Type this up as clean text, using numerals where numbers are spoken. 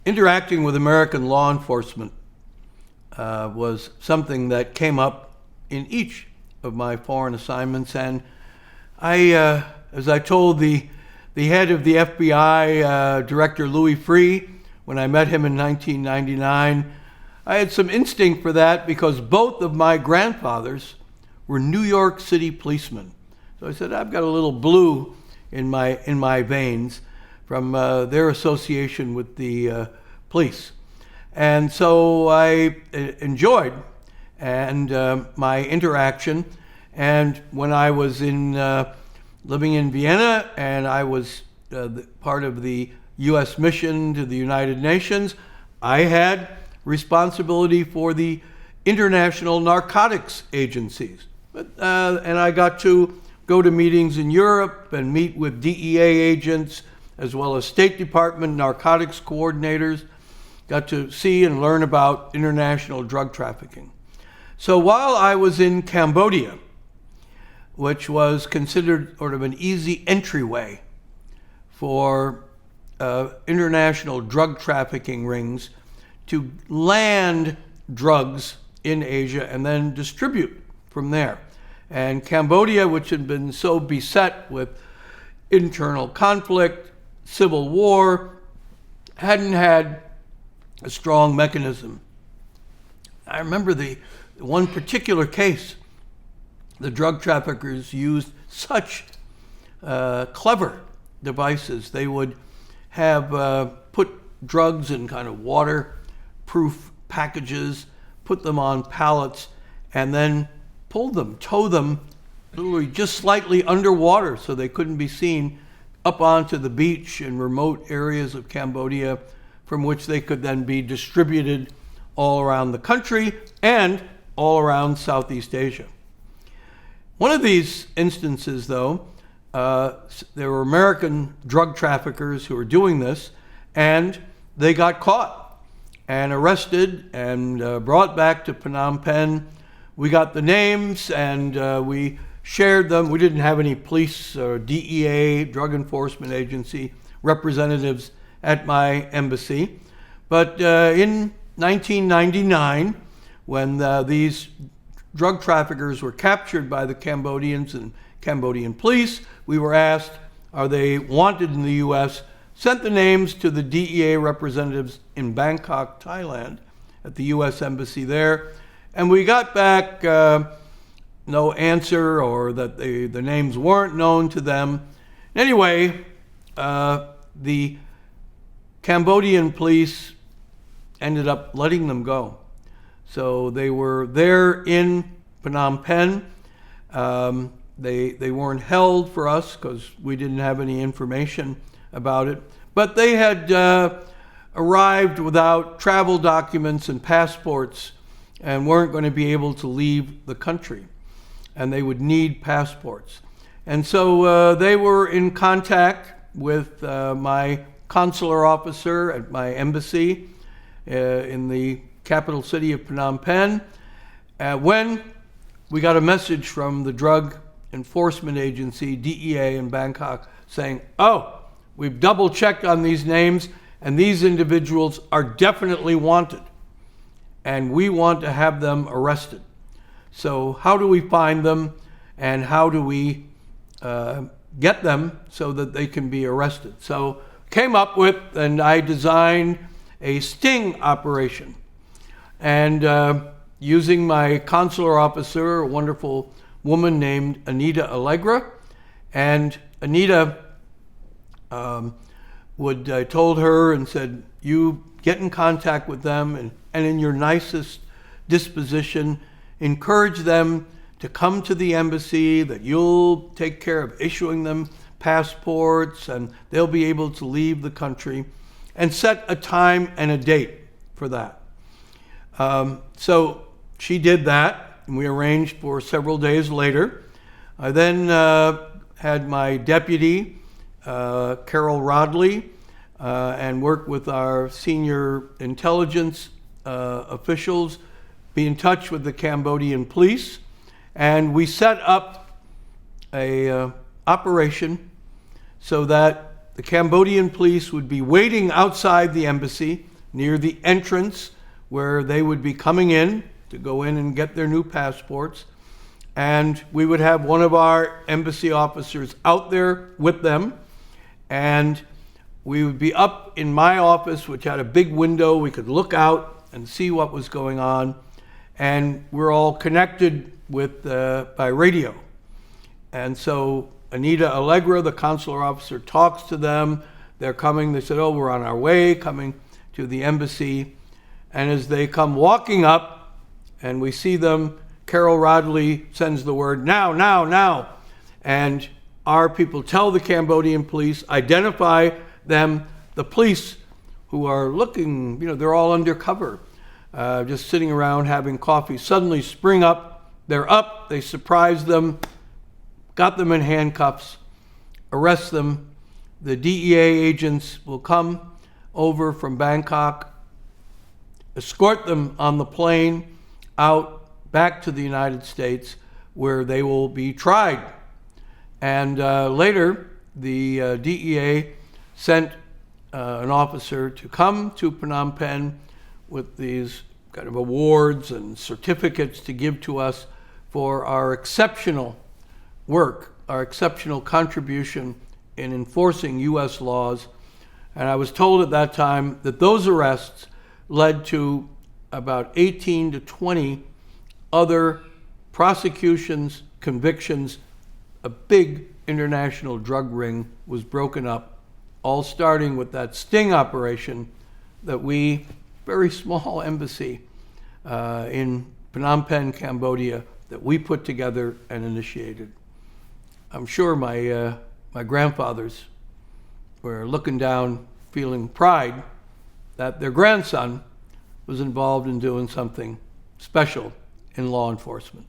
interacting with American law enforcement was something that came up in each of my foreign assignments, and as I told the head of the FBI, Director Louis Freeh, when I met him in 1999, I had some instinct for that because both of my grandfathers were New York City policemen. So I said, I've got a little blue in my veins from their association with the police. And so I enjoyed my interaction. And when I was living in Vienna, and I was part of the U.S. mission to the United Nations, I had responsibility for the international narcotics agencies. And I got to go to meetings in Europe and meet with DEA agents, as well as State Department narcotics coordinators. Got to see and learn about international drug trafficking. So while I was in Cambodia, which was considered sort of an easy entryway for international drug trafficking rings to land drugs in Asia and then distribute from there. And Cambodia, which had been so beset with internal conflict, civil war, hadn't had a strong mechanism. I remember the one particular case, the drug traffickers used such clever devices. They would have put drugs in kind of waterproof packages, put them on pallets, and then tow them literally just slightly underwater so they couldn't be seen up onto the beach in remote areas of Cambodia, from which they could then be distributed all around the country and all around Southeast Asia. One of these instances, though, there were American drug traffickers who were doing this, and they got caught and arrested and brought back to Phnom Penh. We got the names and we shared them. We didn't have any police or DEA, Drug Enforcement Agency, representatives at my embassy. But in 1999, when these drug traffickers were captured by the Cambodians and Cambodian police, we were asked, are they wanted in the U.S., sent the names to the DEA representatives in Bangkok, Thailand, at the U.S. Embassy there, and we got back no answer, or that the names weren't known to them. Anyway, the Cambodian police ended up letting them go. So they were there in Phnom Penh. They weren't held for us because we didn't have any information about it. But they had arrived without travel documents and passports and weren't going to be able to leave the country. And they would need passports. And so they were in contact with my consular officer at my embassy in the capital city of Phnom Penh, when we got a message from the Drug Enforcement Agency, DEA in Bangkok, saying, oh, we've double checked on these names and these individuals are definitely wanted and we want to have them arrested. So how do we find them and how do we get them so that they can be arrested? So came up with, and I designed a sting operation. And using my consular officer, a wonderful woman named Anita Allegra, and Anita I told her and said, you get in contact with them and in your nicest disposition, encourage them to come to the embassy, that you'll take care of issuing them passports and they'll be able to leave the country, and set a time and a date for that. So she did that, and we arranged for several days later. I then had my deputy, Carol Rodley, and worked with our senior intelligence officials, be in touch with the Cambodian police, and we set up a operation so that the Cambodian police would be waiting outside the embassy near the entrance where they would be coming in to go in and get their new passports. And we would have one of our embassy officers out there with them. And we would be up in my office, which had a big window. We could look out and see what was going on. And we're all connected with by radio. And so Anita Allegra, the consular officer, talks to them. They're coming. They said, oh, we're on our way, coming to the embassy. And as they come walking up and we see them, Carol Rodley sends the word, now, now, now. And our people tell the Cambodian police, identify them. The police who are looking, they're all undercover, just sitting around having coffee, suddenly spring up. They're up. They surprise them, got them in handcuffs, arrest them. The DEA agents will come over from Bangkok, escort them on the plane out back to the United States, where they will be tried. And later, the DEA sent an officer to come to Phnom Penh with these kind of awards and certificates to give to us for our exceptional work, our exceptional contribution in enforcing U.S. laws. And I was told at that time that those arrests led to about 18 to 20 other prosecutions, convictions. A big international drug ring was broken up, all starting with that sting operation that we, very small embassy in Phnom Penh, Cambodia, that we put together and initiated. I'm sure my grandfathers were looking down, feeling pride that their grandson was involved in doing something special in law enforcement.